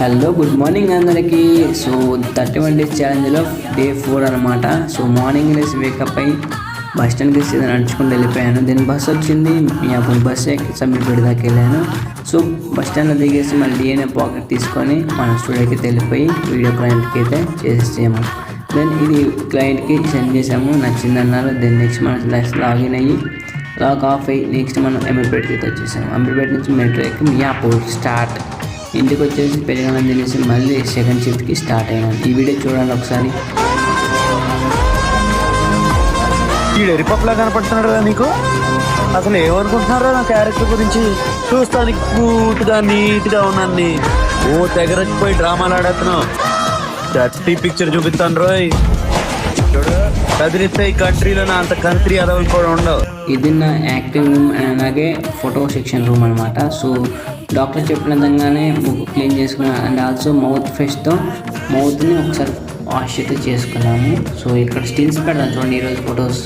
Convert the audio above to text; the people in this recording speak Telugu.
హలో గుడ్ మార్నింగ్ అందరికీ. సో 31 days ఛాలెంజ్లో డే 4 అనమాట. సో మార్నింగ్ లేసి వేకప్ అయ్యి బస్ స్టాండ్కి సీదా నడుచుకుంటూ వెళ్ళిపోయాను. దీని బస్ వచ్చింది, అప్పుడు బస్ ఎక్కి సమ్మిపేట దాకా వెళ్ళాను. సో బస్ స్టాండ్లో దిగేసి మళ్ళీ డిఎన్ఏ పాకెట్ తీసుకొని మన స్టూడియోకి వెళ్ళిపోయి వీడియో క్లయింట్కి అయితే చేసేసాము. దెన్ ఇది క్లయింట్కి సెండ్ చేసాము, నచ్చిందన్నారు. దెన్ నెక్స్ట్ మన లాగిన్ అయ్యి లాగ్ ఆఫ్ అయ్యి నెక్స్ట్ మనం అమీర్పేటకి అయితే వచ్చేసాము. అమీర్పేట నుంచి మెట్రో ఎక్కి మియాపూర్ స్టార్ట్. ఇంటికి వచ్చేసి పెరిగనం తినేసి మళ్ళీ సెకండ్ షిఫ్ట్కి స్టార్ట్ అయినాను. ఈ వీడియో చూడండి ఒకసారి. ఈ ఎరిపప్పులా కనపడుతున్నాడు కదా నీకు. అసలు ఏమనుకుంటున్నారా నా క్యారెక్టర్ గురించి? చూస్తానికి క్యూట్గా నీట్గా ఉన్నాను. ఓ తెగరచ్చిపోయి డ్రామాలు ఆడేస్తున్నావు. డర్టీ పిక్చర్ చూపిస్తాను రోయ్. కదిలిస్తే ఈ కంట్రీలో అంత కంట్రీ అదవులు కూడా ఉండవు. ఇది నా యాక్టింగ్ రూమ్ అండ్ అలాగే ఫోటో సెక్షన్ రూమ్ అనమాట. సో డాక్టర్ చెప్పిన విధంగానే ముక్కు క్లీన్ చేసుకున్నాను అండ్ ఆల్సో మౌత్ ఫ్రెష్తో మౌత్ని ఒకసారి వాష్ అయితే చేసుకున్నాము. సో ఇక్కడ స్టిల్స్ పెడతాను చూడండి ఈరోజు ఫొటోస్.